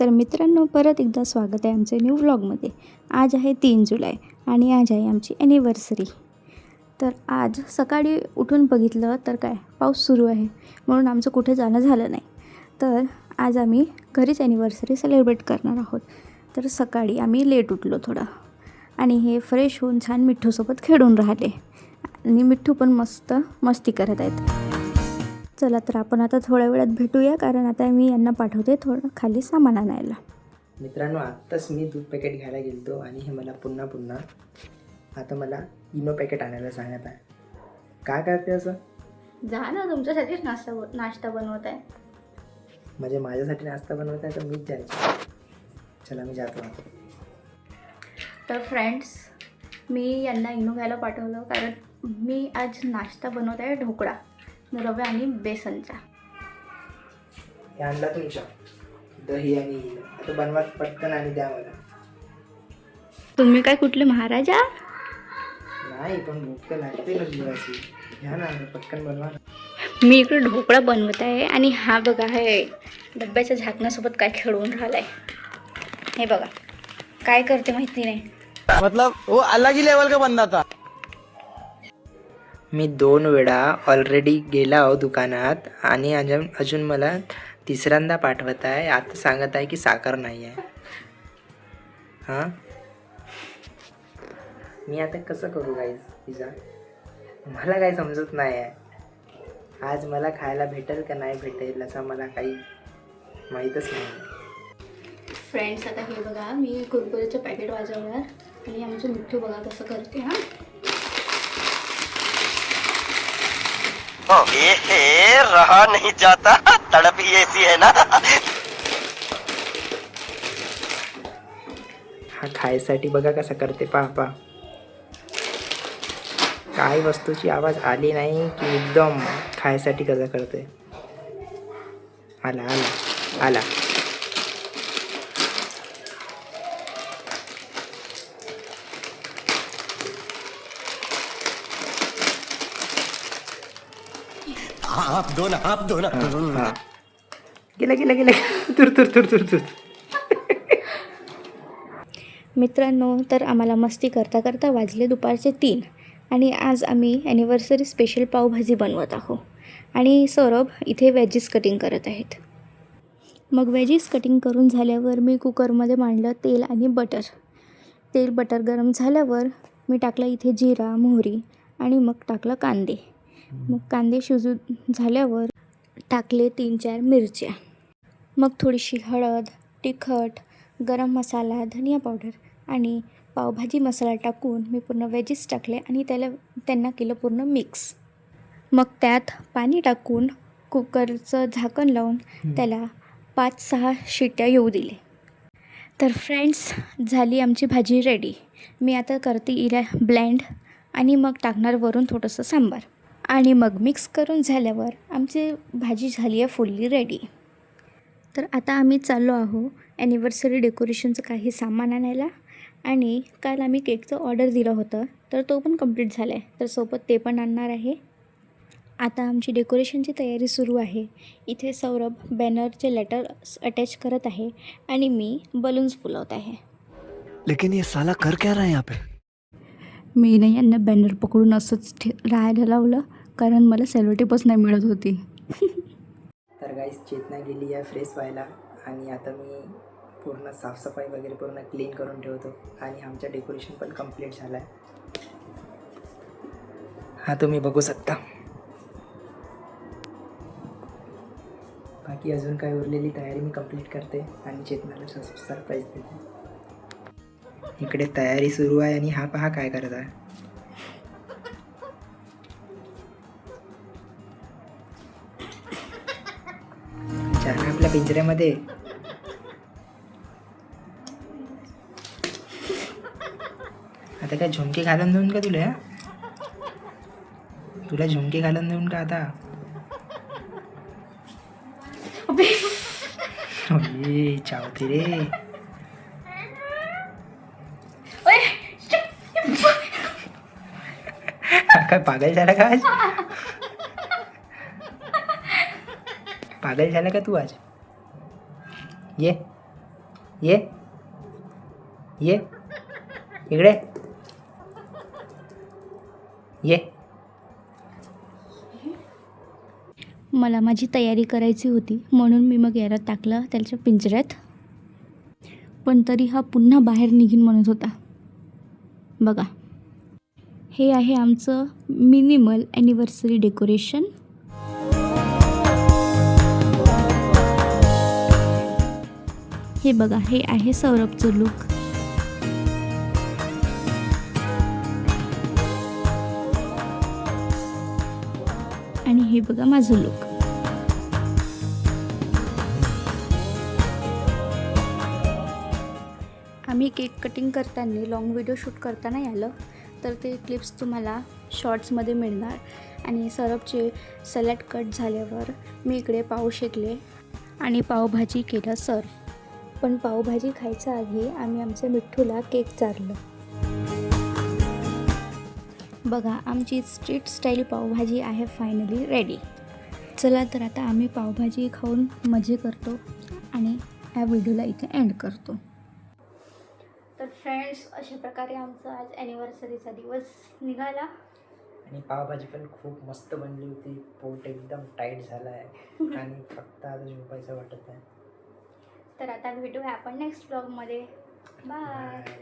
तर मित्रांनो, परत एकदा स्वागत आहे आमचे न्यू व्लॉगमध्ये. आज आहे 3 जुलै आणि आज आहे आमची ॲनिव्हर्सरी. तर आज सकाळी उठून बघितलं तर काय पाऊस सुरू आहे, म्हणून आमचं कुठे जाणं झालं नाही. तर आज आम्ही घरीच ॲनिव्हर्सरी सेलिब्रेट करणार आहोत. तर सकाळी आम्ही लेट उठलो थोडं आणि हे फ्रेश होऊन छान मिठ्ठूसोबत खेळून राहिले आणि मिठ्ठू पण मस्त मस्ती करत आहेत. चला तर आपण आता थोड्या वेळात भेटूया, कारण आता मी यांना पाठवते थोडं खाली सामान आणायला. मित्रांनो, आत्ताच मी दूध पॅकेट घ्यायला गेलो आणि हे मला पुन्हा आता मला इनो पॅकेट आणायला सांगत आहे. काय करते असं? जा ना, तुमच्यासाठीच नाश्ता बनवत आहे. म्हणजे माझ्यासाठी नाश्ता बनवत आहे तर मीच जायचं. चला मी जातो. तर फ्रेंड्स, मी यांना इनो घ्यायला पाठवलं कारण मी आज नाश्ता बनवत आहे ढोकळा रवा आणि बेसनचा. हे आणला तुमच्या दही आणि इनो. आता बनवा पटकन आणि द्या मला. तुम्ही काय कुठले महाराजा? नाही, पण भूक तर लागते ना जीवाची. घ्या ना, पटकन बनवा. मी इकडे ढोकळा बनवत आहे आणि हा बघा हे डब्याच्या झाकण्यासोबत काय खेळून राहिलाय. हे बघा काय करते माहिती नाही. मतलब वो अलग ही लेवल का बंदा था. मी 2 वेळा ऑलरेडी गेला आहो दुकानात आणि अजून मला तिसऱ्यांदा पाठवत आहे. आता सांगत आहे की साखर नाही आहे. हां, मी आता कसं करू गाईज पिझ्झा? मला काही समजत नाही आहे. आज मला खायला भेटेल का नाही भेटेल असं मला काही माहीतच नाही. फ्रेंड्स, आता हे बघा मी कुरकुरेचं पॅकेट वाजवणार आणि आमचं मिठ्ठू बघा कसं करते. हां, रहा नहीं जाता, तड़प ही ऐसी है ना. हा खायसाठी बघा कसं करते. पहा काही वस्तूची आवाज आली नाही की एकदम खायसाठी कसं करते. आला. आप दो ना. हां, गेला तुर. मित्रांनो, तर आम्हाला मस्ती करता वाजले दुपारचे 3 आणि आज आम्ही ॲनिव्हर्सरी स्पेशल पावभाजी बनवत आहोत आणि सौरभ इथे वेजीस कटिंग करत आहेत. मग वेजीस कटिंग करून झाल्यावर मी कुकरमध्ये मांडलं तेल आणि बटर गरम झाल्यावर मी टाकलं इथे जिरा मोहरी आणि मग टाकलं कांदे. मग कांदे शिजून झाल्यावर टाकले 3-4 मिरच्या. मग थोडीशी हळद, तिखट, गरम मसाला, धनिया पावडर आणि पावभाजी मसाला टाकून मी पूर्ण वेजीस टाकले आणि त्यांना केलं पूर्ण मिक्स. मग त्यात पाणी टाकून कुकरचं झाकण लावून त्याला 5-6 शिट्ट्या येऊ दिले. तर फ्रेंड्स, झाली आमची भाजी रेडी. मी आता करते इला ब्लेंड आणि मग टाकणार वरून थोडंसं सांबार आणि मग मिक्स करून झाल्यावर आमची भाजी झाली आहे फुल्ली रेडी. तर आता आम्ही चाललो आहो ॲनिव्हर्सरी डेकोरेशनचं काही सामान आणायला आणि काल आम्ही केकचं ऑर्डर दिलं होतं तर तो पण कंप्लीट झाला आहे, तर सोबत ते पण आणणार आहे. आता आमची डेकोरेशनची तयारी सुरू आहे. इथे सौरभ बॅनरचे लेटर अटॅच करत आहे आणि मी बलून्स फुलवत आहे. लेकिन ये साला कर क्या रहा है यहाँ पे? मी नाही यांना बॅनर पकडून असंच राहायला लावलं कारण मला सेलोटेपच नाही मिळत होती. तर गाईस, चेतना गेली आहे फ्रेश व्हायला आणि आता मी पूर्ण साफसफाई वगैरे पूर्ण क्लीन करून ठेवतो आणि आमचं डेकोरेशन पण कंप्लीट झालं आहे. हा तुम्ही बघू शकता. बाकी अजून काय उरलेली तयारी मी कंप्लीट करते आणि चेतनाला सरप्राईज देते. इकडे तयारी सुरू आहे आणि हा पहा काय करत आहे. छान आपल्या पिंजऱ्यामध्ये. आता काय झुमके घालून देऊन का तुला झुमके घालून देऊन का आता? अबे चावते रे. काय पागल झाला का आज? पागल झाला का तू आज? ये ये ये इकडे ये. मला माझी तयारी करायची होती म्हणून मी मग याला टाकलं त्याच्या पिंजऱ्यात, पण तरी हा पुन्हा बाहेर निघीन म्हणत होता. बघा, हे आहे आमचं मिनिमल ॲनिव्हर्सरी डेकोरेशन. हे बघा, हे आहे सौरभचं लुक. आणि हे बघा माझं लुक. आम्ही केक कटिंग करताना लॉंग व्हिडिओ शूट करता नाही आलं तर ते क्लिप्स तुम्हाला शॉर्ट्समध्ये मिळणार. आणि सौरभचे सॅलड कट झाल्यावर मी इकडे पाव शेकले आणि पावभाजी केलं सर्व. पण पावभाजी खायच्या आधी आम्ही आमच्या मिठ्ठूला केक चारलं. बघा, आमची स्ट्रीट स्टाईल पावभाजी आहे फायनली रेडी. चला तर आता आम्ही पावभाजी खाऊन मजे करतो आणि या व्हिडिओला इथे एंड करतो. तर फ्रेंड्स, अशा प्रकारे आमचा आज ॲनिव्हर्सरीचा दिवस निघाला. आणि पावभाजी पण खूप मस्त बनली होती. पोट एकदम टाईट झालं आहे आणि फक्त आता झोपायचं वाटत आहे. तर आता भेटूया आपण नेक्स्ट ब्लॉगमध्ये. बाय.